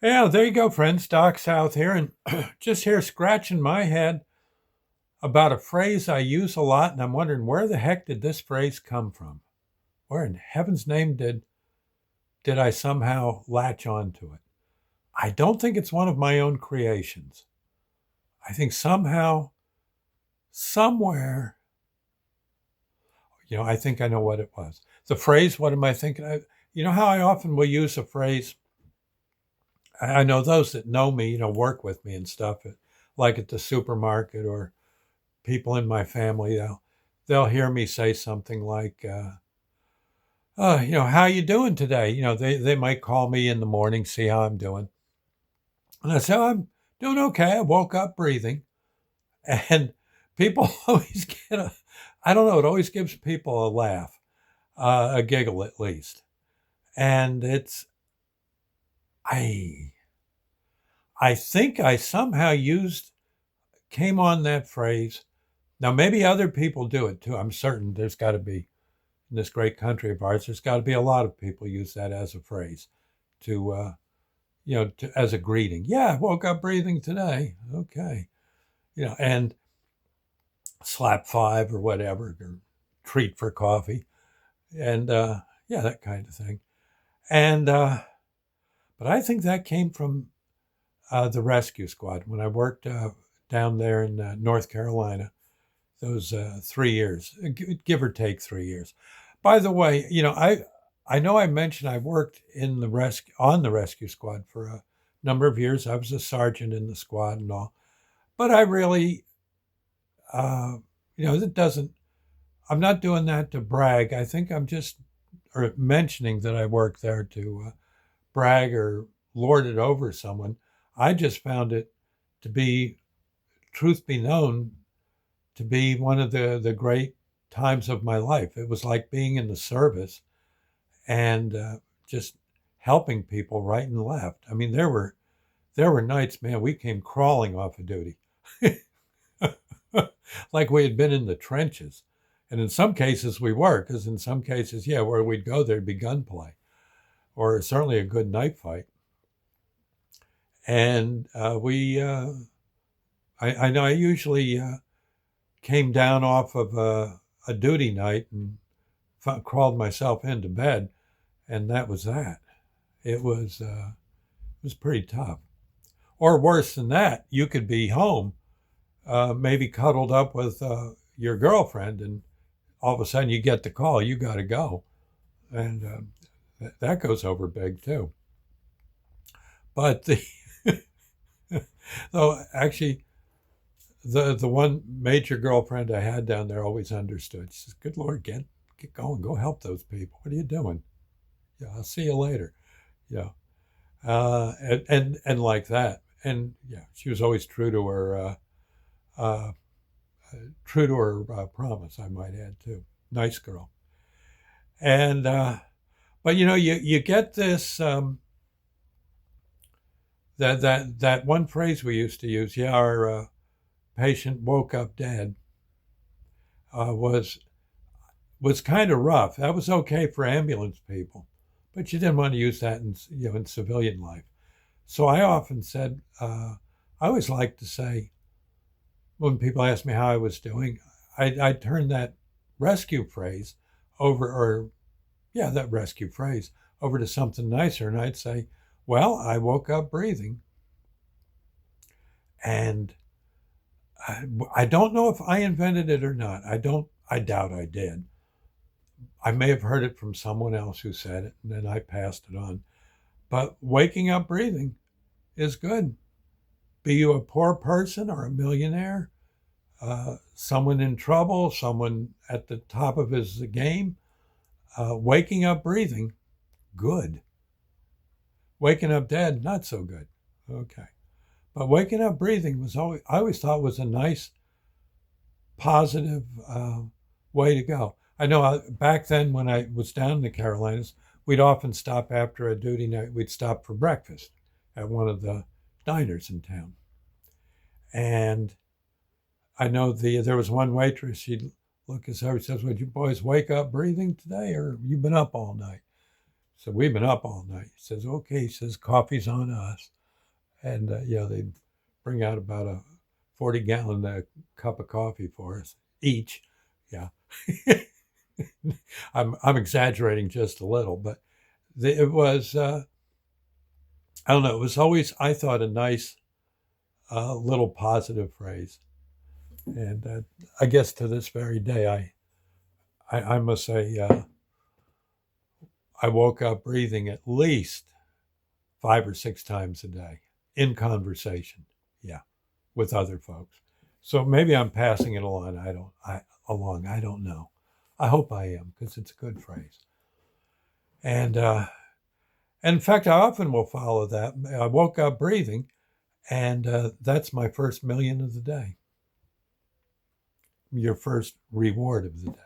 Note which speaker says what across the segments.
Speaker 1: Yeah, there you go, friends. Doc South here, and just here scratching my head about a phrase I use a lot, and I'm wondering where the heck did this phrase come from? Where in heaven's name did I somehow latch onto it? I don't think it's one of my own creations. I think somehow, somewhere, I think I know what it was. The phrase, what am I thinking? You know how I often will use a phrase. I know those that know me, work with me and stuff, like at the supermarket or people in my family, they'll hear me say something like, how you doing today? They might call me in the morning, see how I'm doing. And I say, "Oh, I'm doing okay. I woke up breathing." And people always I don't know, it always gives people a laugh, a giggle at least. And I, I think I somehow came on that phrase. Now, maybe other people do it too. I'm certain there's got to be in this great country of ours, there's got to be a lot of people use that as a phrase as a greeting. Yeah, I woke up breathing today. Okay. And slap five or whatever, or treat for coffee. And yeah, that kind of thing. And, but I think that came from the rescue squad when I worked down there in North Carolina, those 3 years, give or take 3 years. By the way, I know I mentioned I worked in the on the rescue squad for a number of years. I was a sergeant in the squad and all, but I really, it doesn't. I'm not doing that to brag. I think I'm just or mentioning that I work there to brag or lord it over someone. I just found it to be, truth be known, to be one of the great times of my life. It was like being in the service and just helping people right and left. I mean, there were nights, man, we came crawling off of duty, like we had been in the trenches. And in some cases we were, because in some cases, yeah, where we'd go, there'd be gunplay or certainly a good knife fight. And I know I usually came down off of a duty night and crawled myself into bed, and that was that. It was pretty tough. Or worse than that, you could be home, maybe cuddled up with your girlfriend, and all of a sudden you get the call, you got to go, and that goes over big too. But the though actually the one major girlfriend I had down there always understood. She says, "Good Lord, get going, go help those people. What are you doing? Yeah, I'll see you later." Yeah, and like that. And yeah, she was always uh, true to her promise. I might add too. Nice girl. And but you get this that one phrase we used to use. Yeah, our patient woke up dead. Was kind of rough. That was okay for ambulance people, but you didn't want to use that in civilian life. So I often said, I always like to say when people ask me how I was doing, I turn that rescue phrase over, or yeah, that rescue phrase over to something nicer, and I'd say, "Well, I woke up breathing," and I don't know if I invented it or not. I don't. I doubt I did. I may have heard it from someone else who said it, and then I passed it on. But waking up breathing is good. Be you a poor person or a millionaire, someone in trouble, someone at the top of his game, waking up breathing, good. Waking up dead, not so good. Okay. But waking up breathing I always thought was a nice, positive way to go. I know back then when I was down in the Carolinas, we'd often stop after a duty night. We'd stop for breakfast at one of the diners in town. And I know there was one waitress, she'd look us over, she says, "Would you boys wake up breathing today, or you been up all night?" So we've been up all night. He says, okay, he says, coffee's on us. And, they bring out about a 40-gallon cup of coffee for us each. Yeah. I'm exaggerating just a little, but it was, I don't know, it was always, I thought, a nice little positive phrase. And I guess to this very day, I must say, I woke up breathing at least 5 or 6 times a day in conversation, yeah, with other folks. So maybe I'm passing it along. I don't know. I hope I am because it's a good phrase. And in fact, I often will follow that. I woke up breathing, and that's my first million of the day. Your first reward of the day.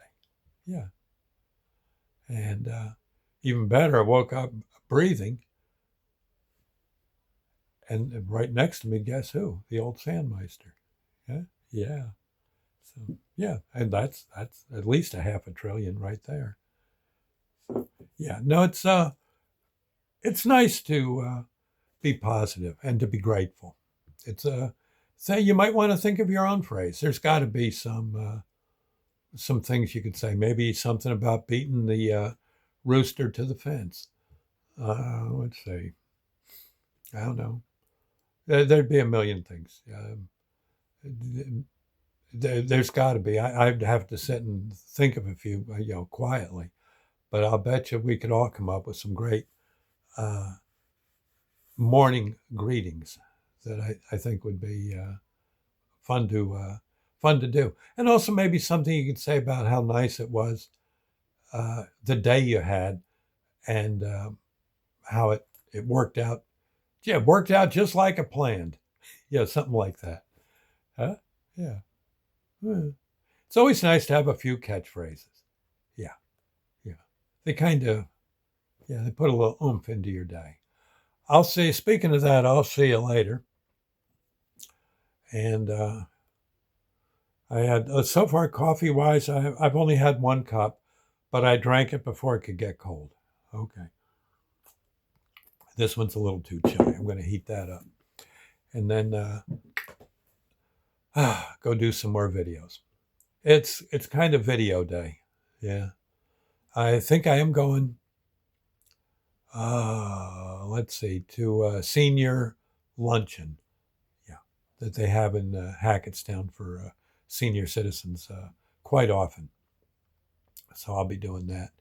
Speaker 1: Yeah. And even better, I woke up breathing, and right next to me, guess who? The old Sandmeister. Yeah. Yeah. So yeah, and that's at least a half a trillion right there. So yeah, no, it's nice to be positive and to be grateful. It's say you might want to think of your own phrase. There's got to be some things you could say. Maybe something about beating the rooster to the fence. Let's see. I don't know. There'd be a million things. There's got to be. I'd have to sit and think of a few, quietly. But I'll bet you we could all come up with some great morning greetings that I think would be fun to do, and also maybe something you could say about how nice it was the day you had, and how it worked out. Yeah, it worked out just like I planned. Yeah, something like that. Huh? Yeah. It's always nice to have a few catchphrases. Yeah, yeah. They kind of, yeah, they put a little oomph into your day. Speaking of that, I'll see you later. And I had, so far, coffee wise, I've only had one cup, but I drank it before it could get cold. Okay. This one's a little too chilly. I'm going to heat that up. And then go do some more videos. It's kind of video day. Yeah. I think I am going, let's see, to a senior luncheon. Yeah. That they have in Hackettstown for senior citizens quite often. So I'll be doing that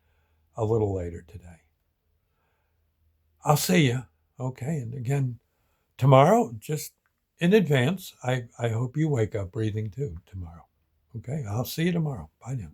Speaker 1: a little later today. I'll see you. Okay. And again, tomorrow, just in advance, I hope you wake up breathing too tomorrow. Okay. I'll see you tomorrow. Bye now.